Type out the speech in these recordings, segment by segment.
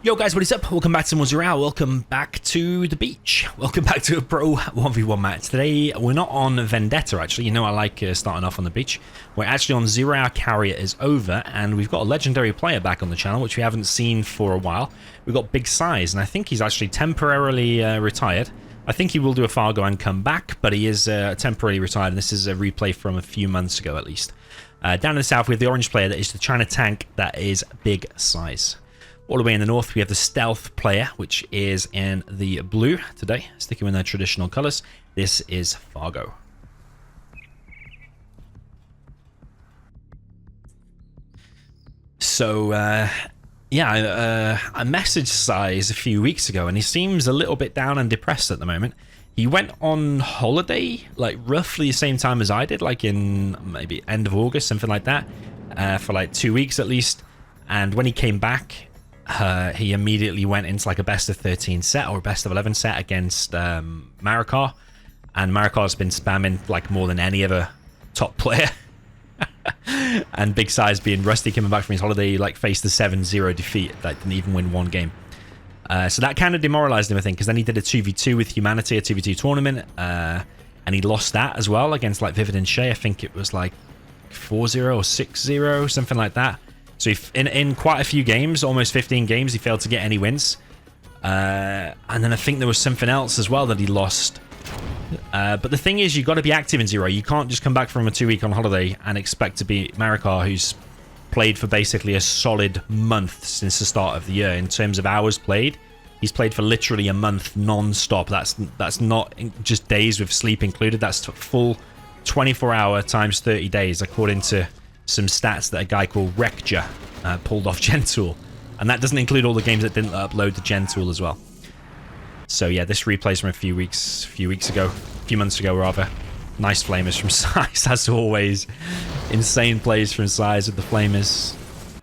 Yo guys, what is up? Welcome back to Zero Hour. Welcome back to the beach. Welcome back to a pro 1v1 match. Today, we're not on Vendetta, actually. You know I like starting off on the beach. We're actually on Zero Hour Carrier is over, and we've got a legendary player back on the channel, which we haven't seen for a while. We've got Big Scythe, and I think he's actually temporarily retired. I think he will do a Fargo and come back, but he is temporarily retired, and this is a replay from a few months ago, at least. Down in the south, we have the orange player that is the China tank that is Big Scythe. All the way in the north, we have the Stealth player, which is in the blue today, sticking with their traditional colors. This is Fargo. So, yeah, I messaged Scythe a few weeks ago, and he seems a little bit down and depressed at the moment. He went on holiday, like, roughly the same time as I did, like in maybe end of August, something like that, for like 2 weeks at least. And when he came back, he immediately went into like a best of 13 set or a best of 11 set against Marikar, and Marikar's been spamming like more than any other top player. And Big Scythe being rusty coming back from his holiday, like faced the 7-0 defeat that didn't even win one game. So that kind of demoralized him, I think, because then he did a 2v2 with Humanity, a 2v2 tournament, and he lost that as well against like Vivid and Shay. I think it was like 4-0 or 6-0, something like that. So in quite a few games, almost 15 games, he failed to get any wins. And then I think there was something else as well that he lost. But the thing is, you've got to be active in Zero. You can't just come back from a 2-week on holiday and expect to beat Marikar, who's played for basically a solid month since the start of the year. In terms of hours played, he's played for literally a month non-stop. That's not just days with sleep included. That's full 24-hour times 30 days, according to some stats that a guy called Rekja pulled off Gentool, and that doesn't include all the games that didn't upload to Gentool as well. So yeah, this replay's from a few months ago rather. Nice flamers from Scythe as always. Insane plays from Scythe with the flamers.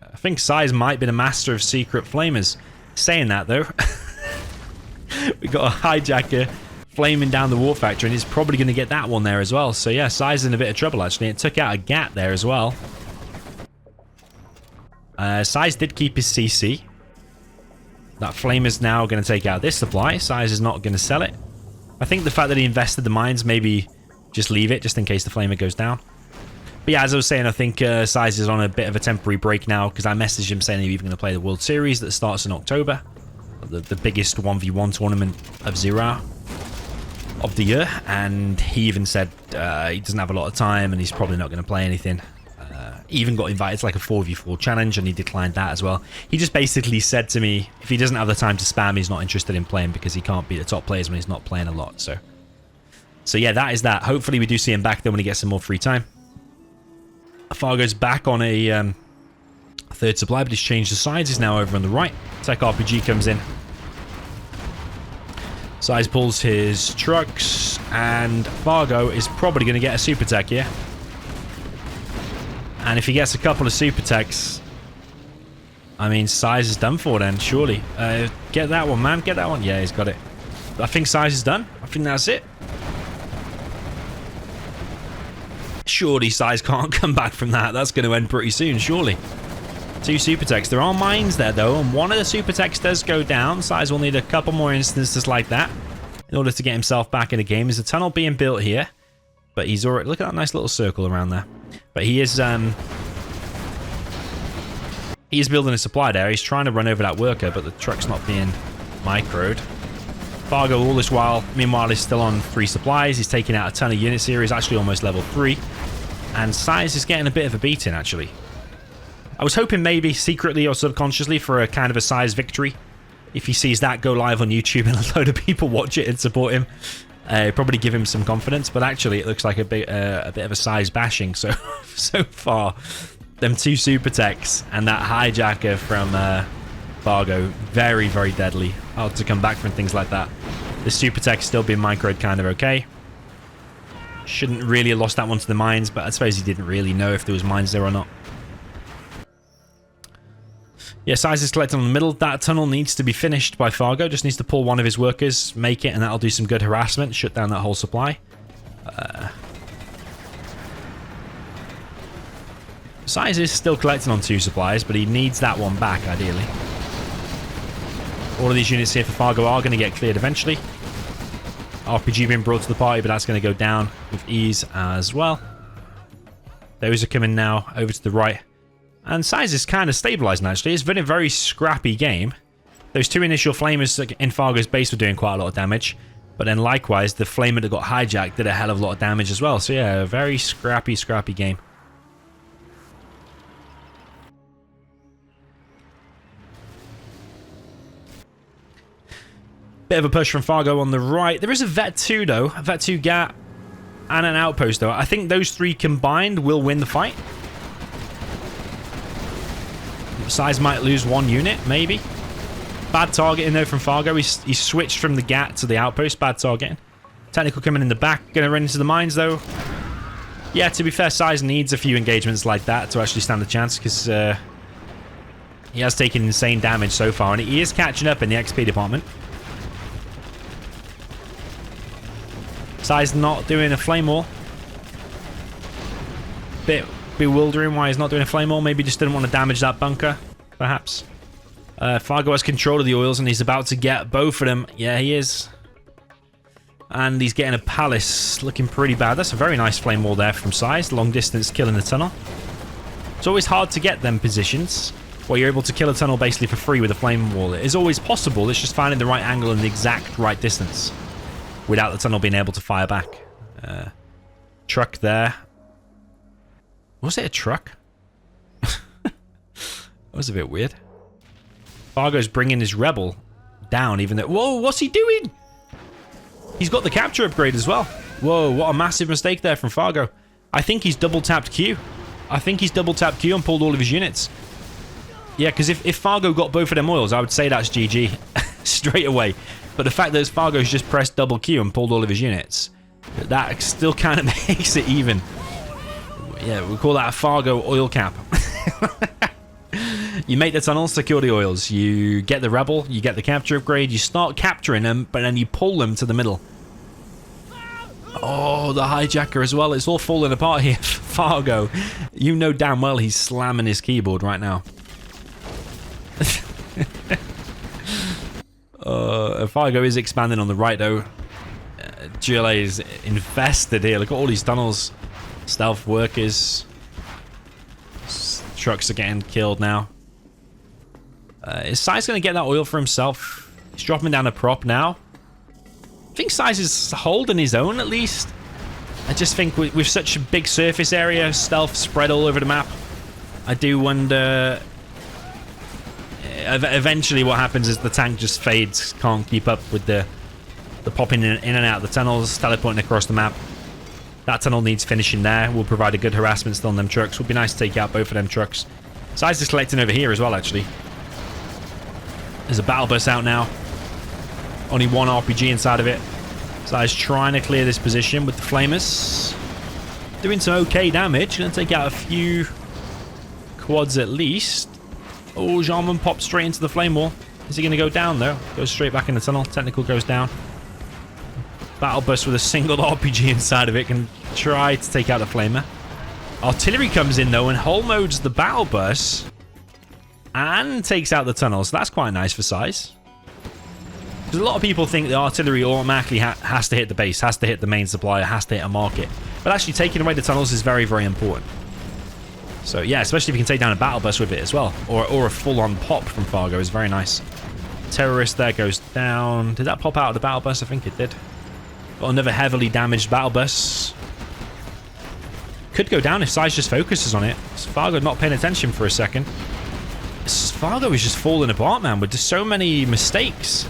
I think Scythe might have been a master of secret flamers. Saying that though, we got a hijacker flaming down the War Factory, and he's probably going to get that one there as well. So yeah, Scythe's in a bit of trouble actually. It took out a Gat there as well. Scythe did keep his CC. That flame is now going to take out this supply. Scythe is not going to sell it. I think the fact that he invested the mines, maybe just leave it just in case the flamer goes down. But yeah, as I was saying, I think Scythe is on a bit of a temporary break now, because I messaged him saying he's even going to play the World Series that starts in October, the biggest 1v1 tournament of Zero Hour of the year, and he even said he doesn't have a lot of time and he's probably not going to play anything. He even got invited to like a 4v4 challenge, and he declined that as well. He just basically said to me, if he doesn't have the time to spam, he's not interested in playing, because he can't beat the top players when he's not playing a lot. So yeah, that is that. Hopefully we do see him back then when he gets some more free time. Fargo's back on a third supply, but he's changed the sides. He's now over on the right. Tech RPG comes in. Scythe pulls his trucks, and Fargo is probably going to get a super tech here. And if he gets a couple of super techs, I mean, Scythe is done for then, surely. Get that one, man. Get that one. Yeah, he's got it. I think Scythe is done. I think that's it. Surely Scythe can't come back from that. That's going to end pretty soon, surely. 2 super techs. There are mines there though, and one of the super techs does go down. Scythe will need a couple more instances like that in order to get himself back in the game. There's a tunnel being built here, but he's already, look at that nice little circle around there. But he is building a supply there. He's trying to run over that worker, but the truck's not being microed. Fargo all this while, meanwhile, is still on 3 supplies. He's taking out a ton of units here. He's actually almost level 3, and Scythe is getting a bit of a beating actually. I was hoping maybe secretly or subconsciously for a kind of a Scythe victory. If he sees that go live on YouTube and a load of people watch it and support him, probably give him some confidence. But actually, it looks like a bit of a Scythe bashing so far. Them 2 super techs and that hijacker from Fargo, very, very deadly. Hard to come back from things like that. The super tech's still being microed kind of okay. Shouldn't really have lost that one to the mines, but I suppose he didn't really know if there was mines there or not. Yeah, Scythe is collecting on the middle. That tunnel needs to be finished by Fargo. Just needs to pull one of his workers, make it, and that'll do some good harassment. Shut down that whole supply. Scythe is still collecting on 2 supplies, but he needs that one back, ideally. All of these units here for Fargo are going to get cleared eventually. RPG being brought to the party, but that's going to go down with ease as well. Those are coming now over to the right. And Scythe is kind of stabilizing, actually. It's been a very scrappy game. Those two initial flamers in Fargo's base were doing quite a lot of damage. But then likewise, the flamer that got hijacked did a hell of a lot of damage as well. So yeah, a very scrappy game. Bit of a push from Fargo on the right. There is a Vet 2 though, a Vet 2 GAT, and an outpost though. I think those three combined will win the fight. Scythe might lose one unit, maybe. Bad targeting though from Fargo. He switched from the GAT to the outpost. Bad targeting. Technical coming in the back. Going to run into the mines though. Yeah, to be fair, Scythe needs a few engagements like that to actually stand a chance, because he has taken insane damage so far, and he is catching up in the XP department. Scythe's not doing a flame wall. Bit bewildering why he's not doing a flame wall. Maybe just didn't want to damage that bunker, perhaps. Fargo has control of the oils, and he's about to get both of them. Yeah, he is. And he's getting a palace, looking pretty bad. That's a very nice flame wall there from Scythe. Long distance killing the tunnel. It's always hard to get them positions where you're able to kill a tunnel basically for free with a flame wall. It is always possible. It's just finding the right angle and the exact right distance without the tunnel being able to fire back. Truck there. Was it a truck? That was a bit weird. Fargo's bringing his rebel down, even though... Whoa, what's he doing? He's got the capture upgrade as well. Whoa, what a massive mistake there from Fargo. I think he's double-tapped Q. I think he's double-tapped Q and pulled all of his units. Yeah, because if Fargo got both of them oils, I would say that's GG straight away. But the fact that Fargo's just pressed double Q and pulled all of his units, that still kind of makes it even. Yeah, we call that a Fargo oil cap. You make the tunnel, secure the oils. You get the rebel, you get the capture upgrade, you start capturing them, but then you pull them to the middle. Oh, the hijacker as well. It's all falling apart here for Fargo. You know damn well he's slamming his keyboard right now. Fargo is expanding on the right though. GLA is infested here. Look at all these tunnels. Stealth workers. Trucks are getting killed now. Is Scythe going to get that oil for himself? He's dropping down a prop now. I think Scythe is holding his own at least. I just think with such a big surface area, stealth spread all over the map, I do wonder... Eventually what happens is the tank just fades, can't keep up with the popping in and out of the tunnels, teleporting across the map. That tunnel needs finishing there. Will provide a good harassment still on them trucks. Would be nice to take out both of them trucks. Scythe is collecting over here as well, actually. There's a battle bus out now. Only one RPG inside of it. Scythe's trying to clear this position with the flamers. Doing some okay damage. Going to take out a few quads at least. Oh, Jarman pops straight into the flame wall. Is he going to go down, though? Goes straight back in the tunnel. Technical goes down. Battle bus with a single RPG inside of it can try to take out the flamer. Artillery comes in, though, and hull modes the battle bus and takes out the tunnel. So that's quite nice for Scythe. Because a lot of people think the artillery automatically has to hit the base, has to hit the main supplier, has to hit a market. But actually taking away the tunnels is very, very important. So yeah, especially if you can take down a battle bus with it as well. Or a full-on pop from Fargo is very nice. Terrorist there goes down. Did that pop out of the battle bus? I think it did. Got another heavily damaged battle bus. Could go down if Scythe just focuses on it. Fargo not paying attention for a second. Fargo is just falling apart, man, with just so many mistakes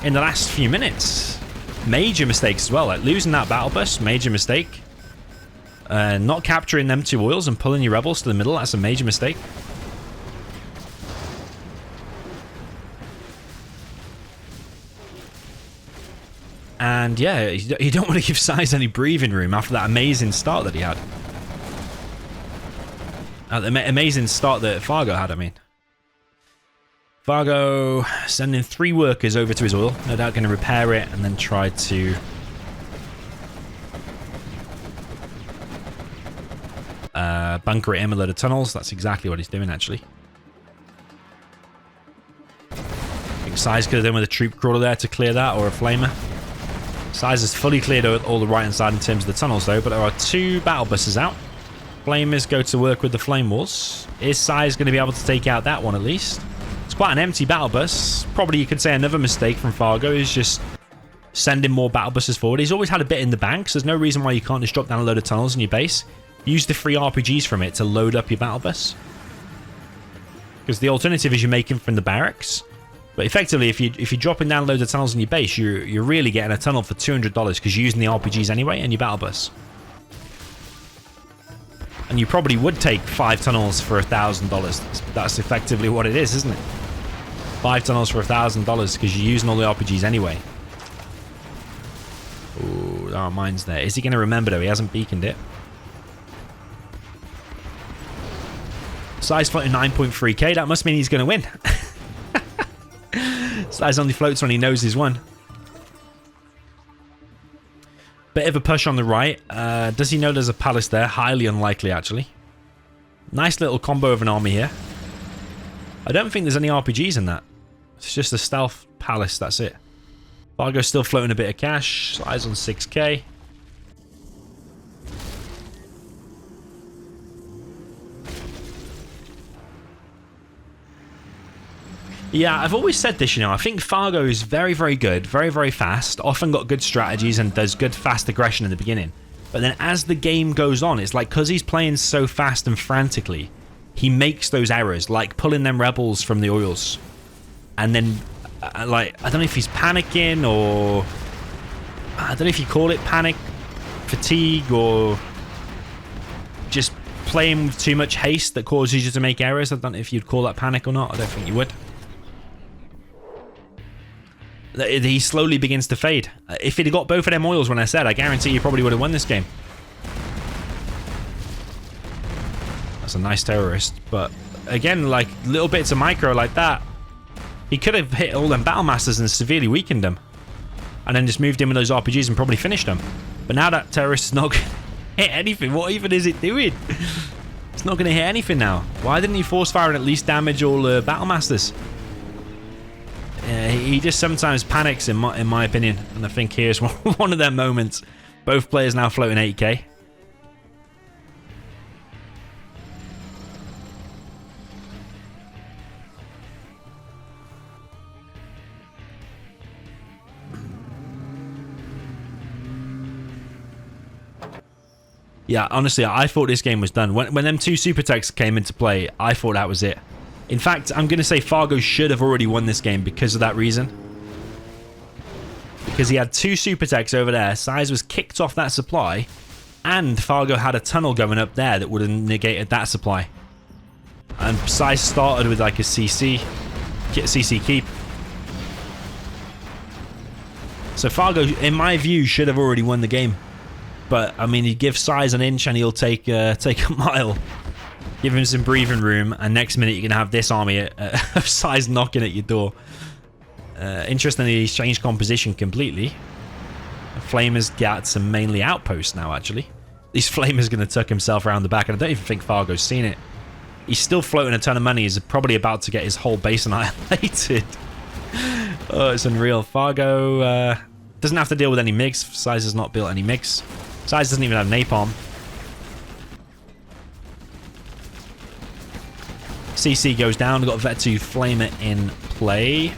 in the last few minutes. Major mistakes as well, like losing that battle bus, major mistake. Not capturing them two oils and pulling your rebels to the middle, that's a major mistake. And yeah, you don't want to give Scythe any breathing room after that amazing start that he had. The amazing start that Fargo had, I mean. Fargo sending 3 workers over to his oil. No doubt going to repair it and then try to... bunker it in a load of tunnels. That's exactly what he's doing, actually. I think Scythe could have done with a troop crawler there to clear that, or a flamer. Scythe has fully cleared all the right hand side in terms of the tunnels though, but there are 2 battle buses out. Flamers go to work with the flame walls. Is Scythe going to be able to take out that one at least? It's quite an empty battle bus. Probably you could say another mistake from Fargo is just sending more battle buses forward. He's always had a bit in the bank, so there's no reason why you can't just drop down a load of tunnels in your base. Use the free RPGs from it to load up your battle bus. Because the alternative is you're making from the barracks. But effectively, if you're dropping down loads of tunnels in your base, you're really getting a tunnel for $200 because you're using the RPGs anyway and your battle bus. And you probably would take 5 tunnels for $1,000. That's effectively what it is, isn't it? 5 tunnels for $1,000 because you're using all the RPGs anyway. Ooh, our mine's there. Is he going to remember though? He hasn't beaconed it. Size floating 9.3k. That must mean he's going to win. Size only floats when he knows he's won. Bit of a push on the right. Does he know there's a palace there? Highly unlikely, actually. Nice little combo of an army here. I don't think there's any RPGs in that. It's just a stealth palace, that's it. Fargo's still floating a bit of cash. Size on 6k. Yeah, I've always said this, you know, I think Fargo is very, very good, very, very fast, often got good strategies and does good fast aggression in the beginning. But then as the game goes on, it's like, because he's playing so fast and frantically, he makes those errors, like pulling them rebels from the oils. And then, like, I don't know if he's panicking or... I don't know if you call it panic, fatigue, or just playing with too much haste that causes you to make errors. I don't know if you'd call that panic or not. I don't think you would. He slowly begins to fade. If he'd got both of them oils when I said, I guarantee you probably would have won this game. That's a nice terrorist. But again, like little bits of micro like that, he could have hit all them battle masters and severely weakened them. And then just moved in with those RPGs and probably finished them. But now that terrorist is not going to hit anything. What even is it doing? It's not going to hit anything now. Why didn't he force fire and at least damage all the battle masters? He just sometimes panics in my opinion, and I think here's one of their moments. Both players now floating 8k. Yeah, honestly, I thought this game was done. When them 2 super techs came into play, I thought that was it. In fact, I'm going to say Fargo should have already won this game because of that reason. Because he had 2 super techs over there, Scythe was kicked off that supply, and Fargo had a tunnel going up there that would have negated that supply. And Scythe started with like a CC keep. So Fargo, in my view, should have already won the game. But, I mean, you give Scythe an inch and he'll take a mile. Give him some breathing room, and next minute you can have this army of Scythe knocking at your door. Interestingly, he's changed composition completely. Flamers get some mainly outposts now, actually. These Flamers going to tuck himself around the back, and I don't even think Fargo's seen it. He's still floating a ton of money. He's probably about to get his whole base annihilated. Oh, it's unreal. Fargo doesn't have to deal with any MiGs. Scythe has not built any MiGs. Scythe doesn't even have napalm. CC goes down. We've got Vet2 Flamer in play.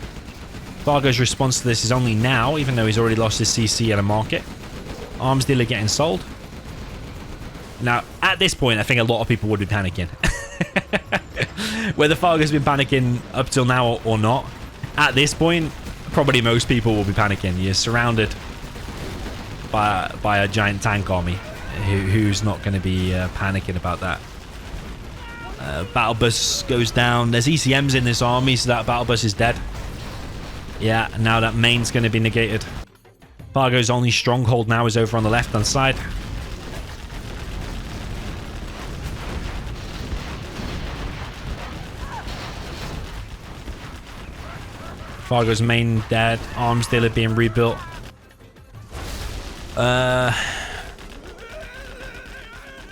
Fargo's response to this is only now, even though he's already lost his CC at a market. Arms dealer getting sold. Now, at this point, I think a lot of people would be panicking. Whether Fargo's been panicking up till now or not, at this point, probably most people will be panicking. You're surrounded by a giant tank army. Who's not going to be panicking about that? Battle bus goes down. There's ECMs in this army, so that battle bus is dead. Yeah, now that main's going to be negated. Fargo's only stronghold now is over on the left-hand side. Fargo's main dead. Arms dealer being rebuilt.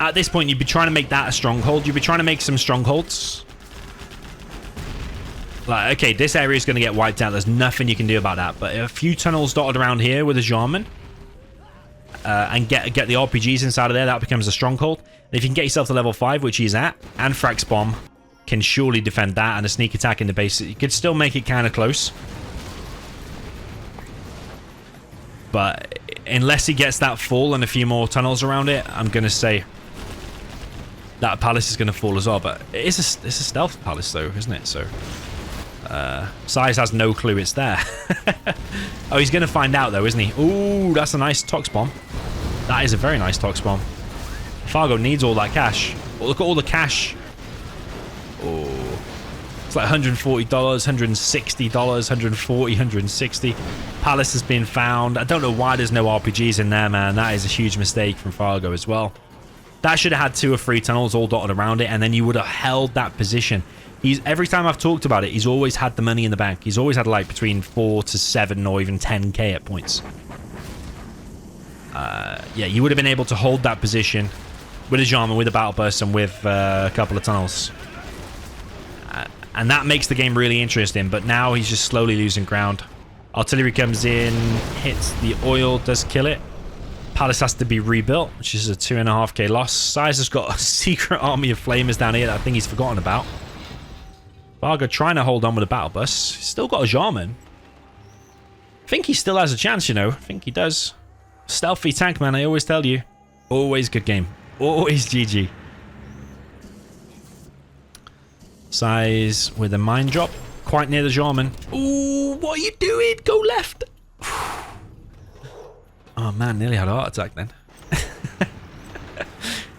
At this point, you'd be trying to make that a stronghold. You'd be trying to make some strongholds. Like, okay, this area is going to get wiped out. There's nothing you can do about that. But a few tunnels dotted around here with a Jarman, and get the RPGs inside of there, that becomes a stronghold. And if you can get yourself to level 5, which he's at, and Frax Bomb can surely defend that, and a sneak attack in the base, you could still make it kind of close. But unless he gets that full and a few more tunnels around it, I'm going to say that palace is going to fall as well. But it's a stealth palace though, isn't it? So Scythe has no clue it's there. Oh, he's going to find out though, isn't he? Ooh, that's a nice Tox Bomb. That is a very nice Tox Bomb. Fargo needs all that cash. Oh, look at all the cash. Oh, it's like $140, $160, $140, $160. Palace has been found. I don't know why there's no RPGs in there, man. That is a huge mistake from Fargo as well. That should have had 2 or 3 tunnels all dotted around it, and then you would have held that position. Every time I've talked about it, he's always had the money in the bank. He's always had like between 4 to 7 or even 10k at points. Yeah, you would have been able to hold that position with a Jarman, with a Battle Burst, and with a couple of tunnels. And that makes the game really interesting, but now he's just slowly losing ground. Artillery comes in, hits the oil, does kill it. Palace has to be rebuilt, which is a 2.5k loss. Scythe has got a secret army of flamers down here that I think he's forgotten about. Fargo trying to hold on with a Battle Bus. He's still got a Jarman. I think he still has a chance, you know. I think he does. Stealthy tank, man, I always tell you. Always good game. Always GG. Scythe with a mine drop. Quite near the Jarman. Ooh, what are you doing? Go left. Oh man, nearly had a heart attack then.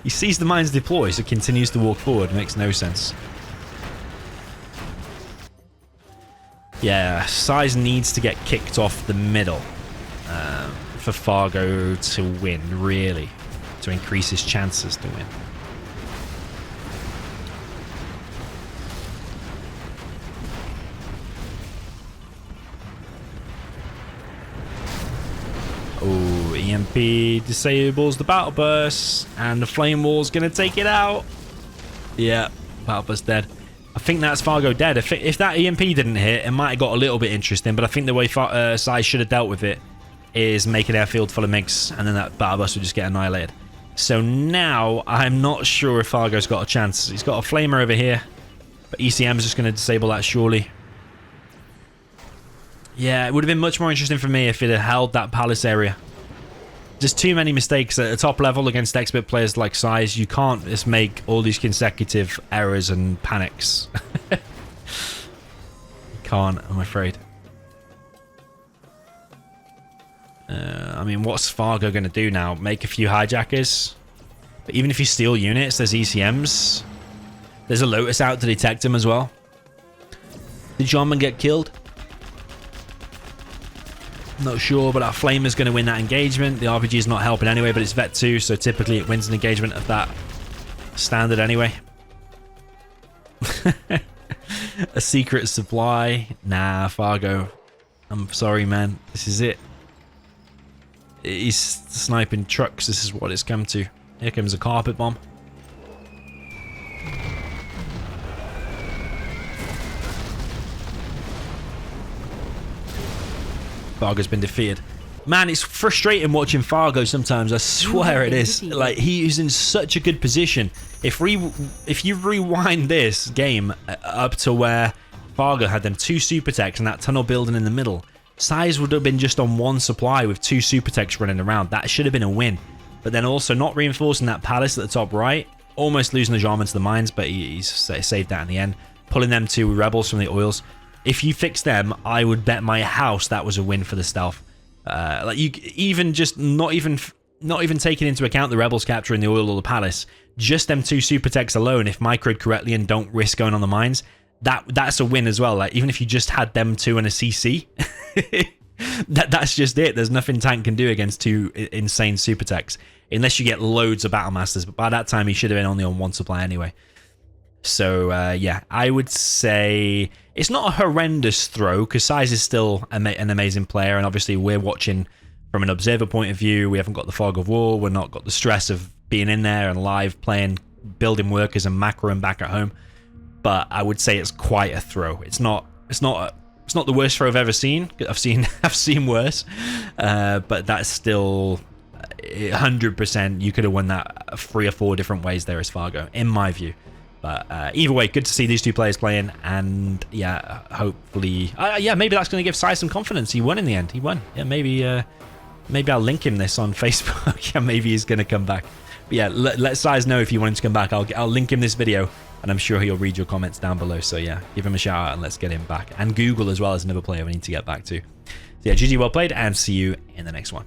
He sees the mines deploy, so continues to walk forward. Makes no sense. Yeah, Scythe needs to get kicked off the middle for Fargo to win, really. To increase his chances to win. Oh, EMP disables the Battle Burst, and the Flame Wall's gonna take it out. Yeah, Battle Burst dead. I think that's Fargo dead. If that EMP didn't hit, it might have got a little bit interesting, but I think the way Scythe should have dealt with it is make an airfield full of MiGs, and then that Battle Burst would just get annihilated. So now, I'm not sure if Fargo's got a chance. He's got a Flamer over here, but ECM's just gonna disable that surely. Yeah, it would have been much more interesting for me if it had held that palace area. Just too many mistakes at the top level against expert players like Scythe. You can't just make all these consecutive errors and panics. You can't, I'm afraid. I mean, what's Fargo going to do now? Make a few hijackers? But even if you steal units, there's ECMs. There's a Lotus out to detect him as well. Did Jarman get killed? Not sure, but that Flame is going to win that engagement. The RPG is not helping anyway, but it's Vet 2, so typically it wins an engagement of that standard anyway. A secret supply? Nah, Fargo. I'm sorry, man. This is it. He's sniping trucks. This is what it's come to. Here comes a carpet bomb. Fargo's been defeated. Man, it's frustrating watching Fargo sometimes. I swear it is. Like, he is in such a good position. If you rewind this game up to where Fargo had them 2 super techs and that tunnel building in the middle, Scythe would have been just on 1 supply with 2 super techs running around. That should have been a win. But then also not reinforcing that palace at the top right, almost losing the Jarman to the mines, but he's saved that in the end. Pulling them 2 rebels from the oils. If you fix them, I would bet my house that was a win for the stealth. Like, you even just not even taking into account the rebels capturing the oil or the palace, just them 2 super techs alone, if microed correctly and don't risk going on the mines, that's a win as well. Like, even if you just had them 2 and a CC, that's just it. There's nothing tank can do against 2 insane super techs, unless you get loads of battle masters. But by that time, he should have been only on 1 supply anyway. So, yeah, I would say it's not a horrendous throw, because Scythe is still an amazing player, and obviously we're watching from an observer point of view. We haven't got the fog of war, we're not got the stress of being in there and live playing, building workers and macroing back at home. But I would say it's quite a throw. It's not It's not the worst throw I've ever seen. I've seen worse, but that's still 100%. You could have won that 3 or 4 different ways there as Fargo, in my view. But either way, good to see these two players playing, and yeah, hopefully, yeah, maybe that's going to give Scythe some confidence. He won in the end. He won. Yeah, maybe I'll link him this on Facebook. Yeah, maybe he's going to come back. But yeah, let Scythe know if you want him to come back. I'll link him this video, and I'm sure he'll read your comments down below. So yeah, give him a shout out and let's get him back. And Google as well as another player we need to get back to. So yeah, GG, well played, and see you in the next one.